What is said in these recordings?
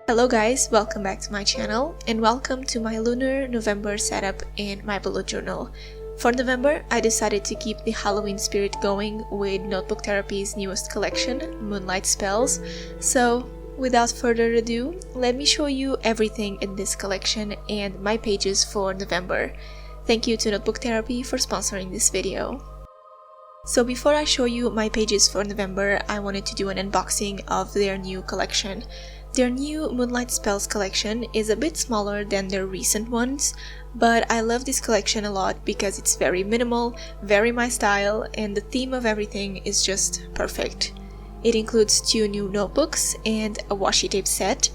Hello guys, welcome back to my channel and welcome to my lunar November setup in my bullet journal. For November, I decided to keep the Halloween spirit going with Notebook Therapy's newest collection, Moonlight Spells. So without further ado, let me show you everything in this collection and my pages for November. Thank you to Notebook Therapy for sponsoring this video. So before I show you my pages for November, I wanted to do an unboxing of their new collection. Their new Moonlight Spells collection is a bit smaller than their recent ones, but I love this collection a lot because it's very minimal, very my style, and the theme of everything is just perfect. It includes 2 new notebooks and a washi tape set,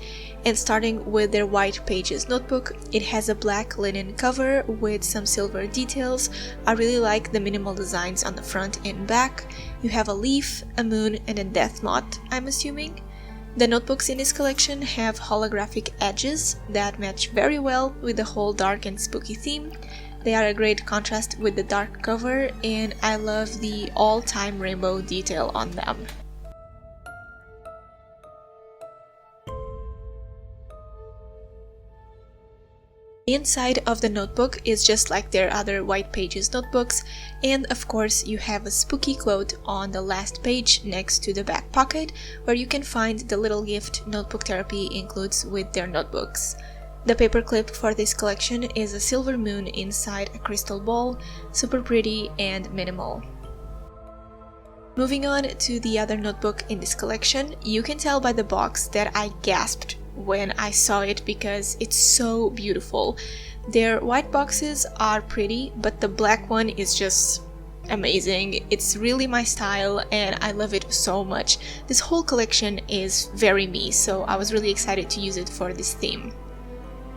and starting with their White Pages notebook, it has a black linen cover with some silver details. I really like the minimal designs on the front and back. You have a leaf, a moon, and a death moth, I'm assuming. The notebooks in this collection have holographic edges that match very well with the whole dark and spooky theme. They are a great contrast with the dark cover, and I love the all-time rainbow detail on them. The inside of the notebook is just like their other White Pages notebooks, and of course you have a spooky quote on the last page next to the back pocket, where you can find the little gift Notebook Therapy includes with their notebooks. The paperclip for this collection is a silver moon inside a crystal ball, super pretty and minimal. Moving on to the other notebook in this collection, you can tell by the box that I gasped when I saw it because it's so beautiful. Their white boxes are pretty, but the black one is just amazing. It's really my style and I love it so much. This whole collection is very me, so I was really excited to use it for this theme.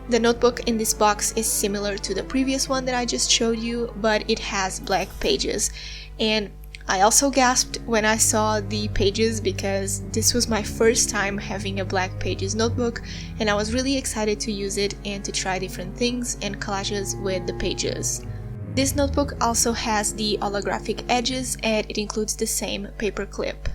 The notebook in this box is similar to the previous one that I just showed you, but it has black pages. And I also gasped when I saw the pages because this was my first time having a Black Pages notebook, and I was really excited to use it and to try different things and collages with the pages. This notebook also has the holographic edges and it includes the same paper clip.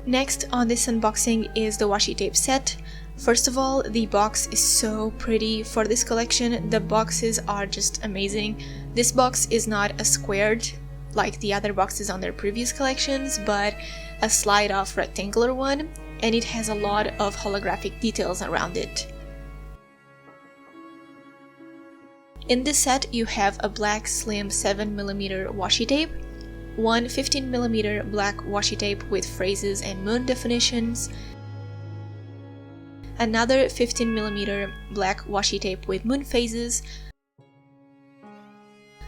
Next on this unboxing is the washi tape set. First of all, the box is so pretty. For this collection, the boxes are just amazing. This box is not a squared like the other boxes on their previous collections, but a slide-off rectangular one, and it has a lot of holographic details around it. In this set, you have a black slim 7mm washi tape, one 15mm black washi tape with phrases and moon definitions, another 15mm black washi tape with moon phases,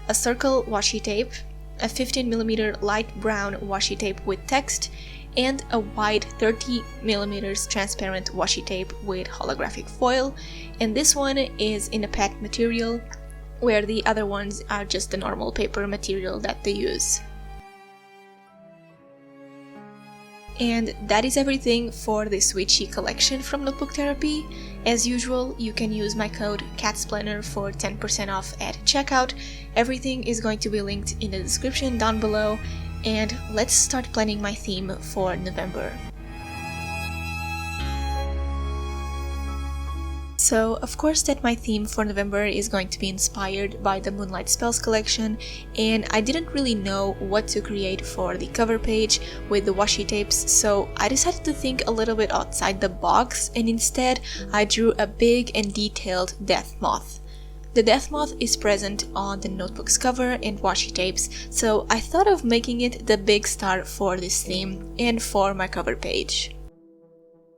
a circle washi tape, a 15mm light brown washi tape with text, and a wide 30mm transparent washi tape with holographic foil, and this one is in a PET material, where the other ones are just the normal paper material that they use. And that is everything for this witchy collection from Notebook Therapy. As usual, you can use my code CATSPLANNER for 10% off at checkout. Everything is going to be linked in the description down below, and let's start planning my theme for November. So, of course that my theme for November is going to be inspired by the Moonlight Spells collection, and I didn't really know what to create for the cover page with the washi tapes, so I decided to think a little bit outside the box, and instead I drew a big and detailed death moth. The death moth is present on the notebook's cover and washi tapes, so I thought of making it the big star for this theme and for my cover page.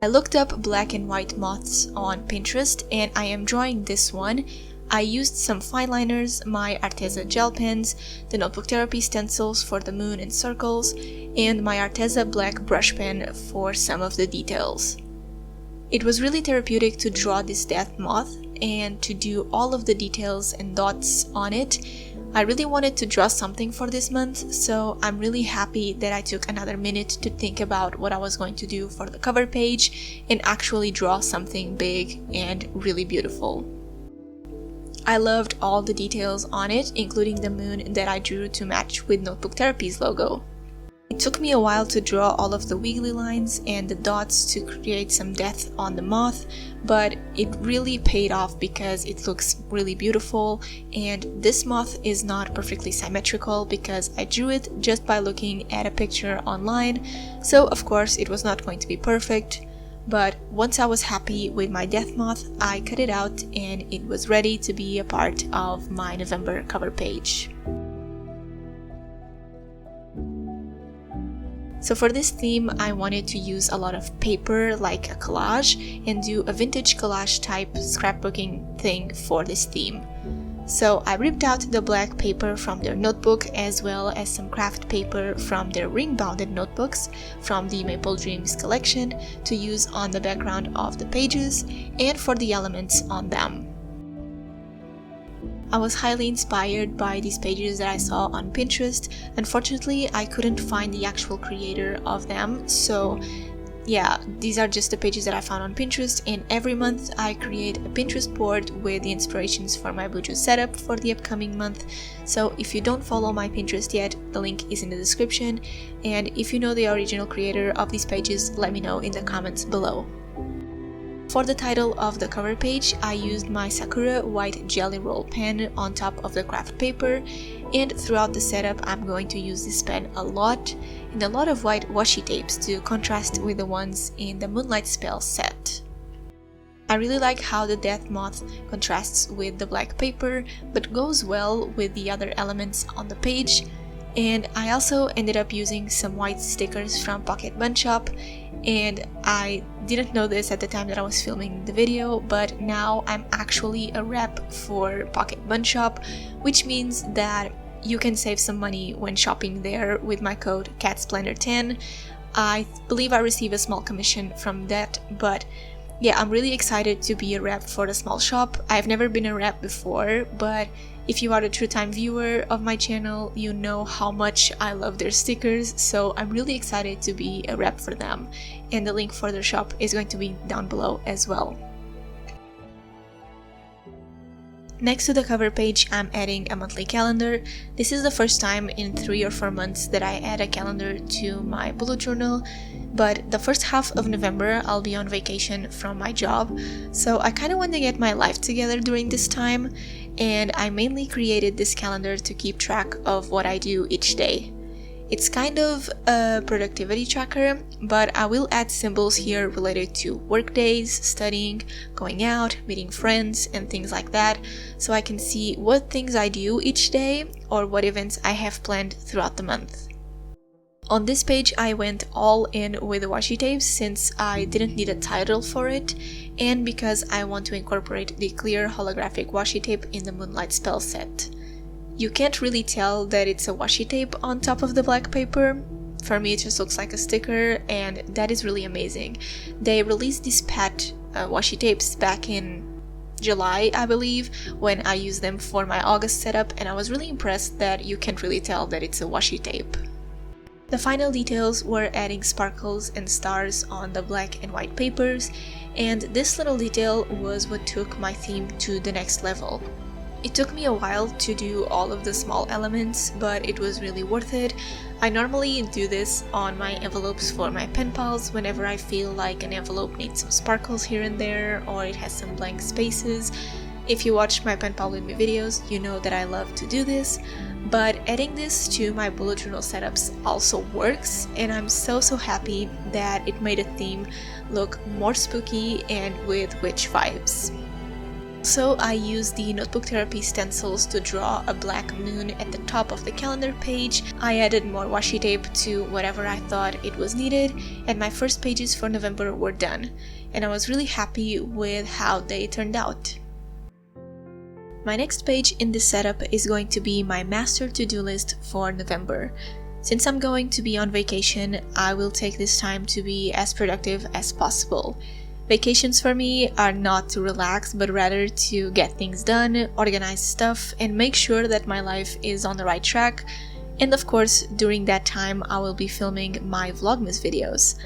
I looked up black and white moths on Pinterest and I am drawing this one. I used some fine liners, my Arteza gel pens, the Notebook Therapy stencils for the moon and circles, and my Arteza black brush pen for some of the details. It was really therapeutic to draw this death moth and to do all of the details and dots on it. I really wanted to draw something for this month, so I'm really happy that I took another minute to think about what I was going to do for the cover page and actually draw something big and really beautiful. I loved all the details on it, including the moon that I drew to match with Notebook Therapy's logo. It took me a while to draw all of the wiggly lines and the dots to create some depth on the moth, but it really paid off because it looks really beautiful, and this moth is not perfectly symmetrical because I drew it just by looking at a picture online, so of course it was not going to be perfect. But once I was happy with my death moth, I cut it out and it was ready to be a part of my November cover page. So for this theme, I wanted to use a lot of paper like a collage and do a vintage collage type scrapbooking thing for this theme. So I ripped out the black paper from their notebook as well as some craft paper from their ring-bounded notebooks from the Maple Dreams collection to use on the background of the pages and for the elements on them. I was highly inspired by these pages that I saw on Pinterest. Unfortunately, I couldn't find the actual creator of them, so yeah, these are just the pages that I found on Pinterest, and every month I create a Pinterest board with the inspirations for my Buju setup for the upcoming month. So if you don't follow my Pinterest yet, the link is in the description, and if you know the original creator of these pages, let me know in the comments below. For the title of the cover page, I used my Sakura white jelly roll pen on top of the craft paper, and throughout the setup I'm going to use this pen a lot, and a lot of white washi tapes to contrast with the ones in the Moonlight spell set. I really like how the death moth contrasts with the black paper, but goes well with the other elements on the page, and I also ended up using some white stickers from Pocket Bun Shop, and I didn't know this at the time that I was filming the video, but now I'm actually a rep for Pocket Bun Shop, which means that you can save some money when shopping there with my code CATSPLENDOR10. I believe I receive a small commission from that, but yeah, I'm really excited to be a rep for the small shop. I've never been a rep before, but if you are a true-time viewer of my channel, you know how much I love their stickers, so I'm really excited to be a rep for them, and the link for their shop is going to be down below as well. Next to the cover page, I'm adding a monthly calendar. This is the first time in 3 or 4 months that I add a calendar to my bullet journal, but the first half of November I'll be on vacation from my job, so I kind of want to get my life together during this time, and I mainly created this calendar to keep track of what I do each day. It's kind of a productivity tracker, but I will add symbols here related to work days, studying, going out, meeting friends, and things like that, so I can see what things I do each day or what events I have planned throughout the month. On this page I went all in with the washi tapes since I didn't need a title for it, and because I want to incorporate the clear holographic washi tape in the Moonlight spell set. You can't really tell that it's a washi tape on top of the black paper. For me it just looks like a sticker, and that is really amazing. They released these PET washi tapes back in July, I believe, when I used them for my August setup, and I was really impressed that you can't really tell that it's a washi tape. The final details were adding sparkles and stars on the black and white papers, and this little detail was what took my theme to the next level. It took me a while to do all of the small elements, but it was really worth it. I normally do this on my envelopes for my pen pals whenever I feel like an envelope needs some sparkles here and there, or it has some blank spaces. If you watch my pen pal with me videos, you know that I love to do this, but adding this to my bullet journal setups also works, and I'm so happy that it made a theme look more spooky and with witch vibes. So I used the Notebook Therapy stencils to draw a black moon at the top of the calendar page. I added more washi tape to whatever I thought it was needed, and my first pages for November were done, and I was really happy with how they turned out. My next page in this setup is going to be my master to-do list for November. Since I'm going to be on vacation, I will take this time to be as productive as possible. Vacations for me are not to relax, but rather to get things done, organize stuff, and make sure that my life is on the right track. And of course, during that time, I will be filming my Vlogmas videos.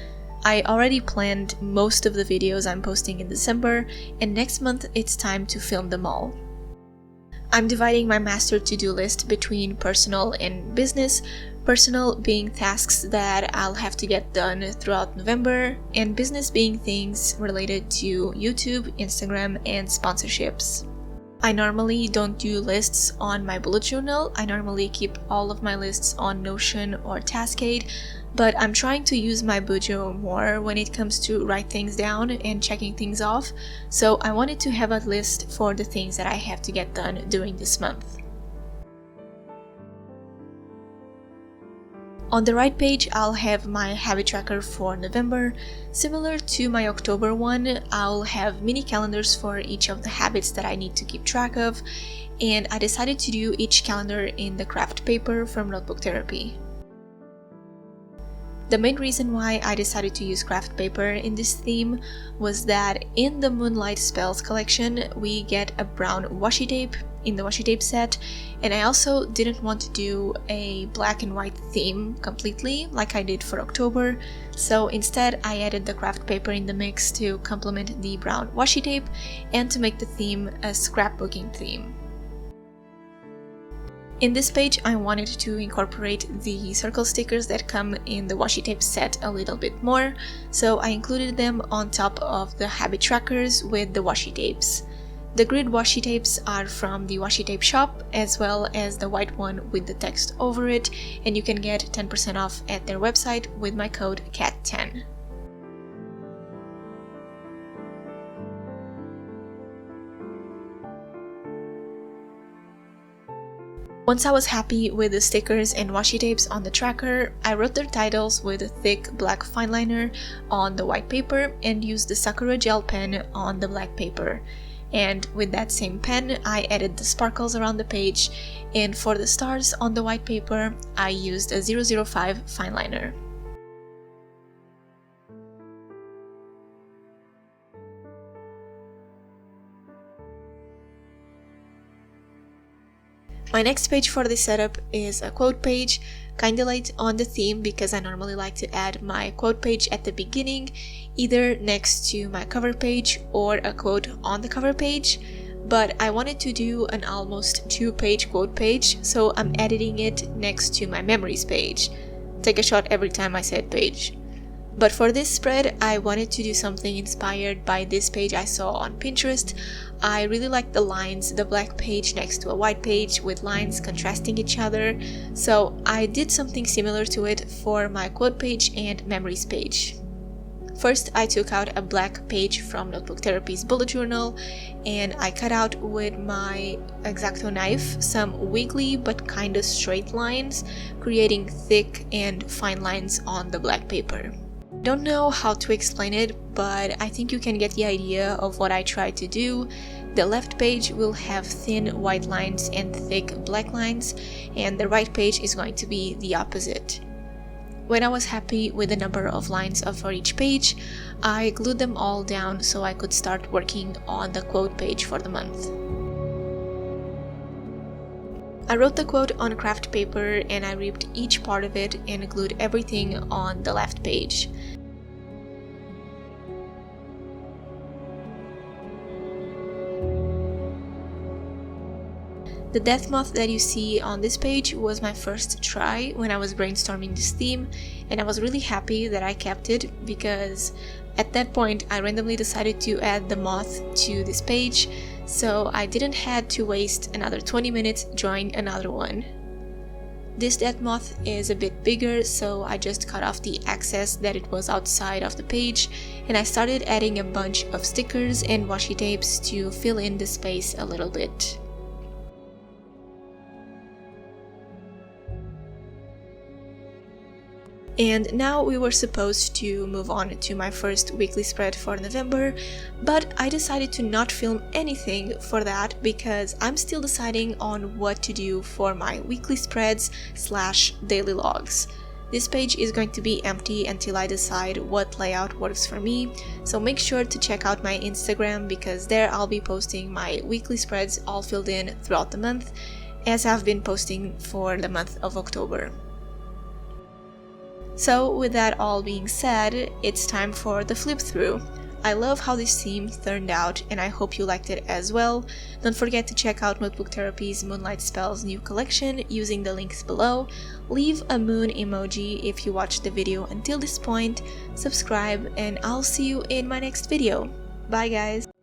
I already planned most of the videos I'm posting in December, and next month it's time to film them all. I'm dividing my master to-do list between personal and business, personal being tasks that I'll have to get done throughout November, and business being things related to YouTube, Instagram, and sponsorships. I normally don't do lists on my bullet journal. I normally keep all of my lists on Notion or Taskade, but I'm trying to use my Bujo more when it comes to write things down and checking things off, so I wanted to have a list for the things that I have to get done during this month. On the right page, I'll have my habit tracker for November. Similar to my October one, I'll have mini calendars for each of the habits that I need to keep track of, and I decided to do each calendar in the craft paper from Notebook Therapy. The main reason why I decided to use craft paper in this theme was that in the Moonlight spells collection, we get a brown washi tape in the washi tape set, and I also didn't want to do a black and white theme completely like I did for October, so instead I added the craft paper in the mix to complement the brown washi tape and to make the theme a scrapbooking theme. In this page, I wanted to incorporate the circle stickers that come in the washi tape set a little bit more, so I included them on top of the habit trackers with the washi tapes. The grid washi tapes are from the washi tape shop, as well as the white one with the text over it, and you can get 10% off at their website with my code CAT10. Once I was happy with the stickers and washi tapes on the tracker, I wrote their titles with a thick black fine liner on the white paper and used the Sakura gel pen on the black paper. And with that same pen, I added the sparkles around the page, and for the stars on the white paper, I used a 005 fine liner. My next page for this setup is a quote page, kinda late on the theme because I normally like to add my quote page at the beginning, either next to my cover page or a quote on the cover page, but I wanted to do an almost 2-page quote page, so I'm editing it next to my memories page. Take a shot every time I said page. But for this spread, I wanted to do something inspired by this page I saw on Pinterest. I really liked the lines, the black page next to a white page with lines contrasting each other, so I did something similar to it for my quote page and memories page. First, I took out a black page from Notebook Therapy's bullet journal, and I cut out with my X-Acto knife some wiggly but kinda straight lines, creating thick and fine lines on the black paper. Don't know how to explain it, but I think you can get the idea of what I tried to do. The left page will have thin white lines and thick black lines, and the right page is going to be the opposite. When I was happy with the number of lines for each page, I glued them all down so I could start working on the quote page for the month. I wrote the quote on craft paper and I ripped each part of it and glued everything on the left page. The death moth that you see on this page was my first try when I was brainstorming this theme, and I was really happy that I kept it because at that point I randomly decided to add the moth to this page, so I didn't have to waste another 20 minutes drawing another one. This death moth is a bit bigger, so I just cut off the excess that it was outside of the page, and I started adding a bunch of stickers and washi tapes to fill in the space a little bit. And now we were supposed to move on to my first weekly spread for November, but I decided to not film anything for that because I'm still deciding on what to do for my weekly spreads / daily logs. This page is going to be empty until I decide what layout works for me, so make sure to check out my Instagram because there I'll be posting my weekly spreads all filled in throughout the month, as I've been posting for the month of October. So with that all being said, it's time for the flip through. I love how this theme turned out and I hope you liked it as well. Don't forget to check out Notebook Therapy's Moonlight Spells new collection using the links below. Leave a moon emoji if you watched the video until this point, subscribe, and I'll see you in my next video. Bye guys!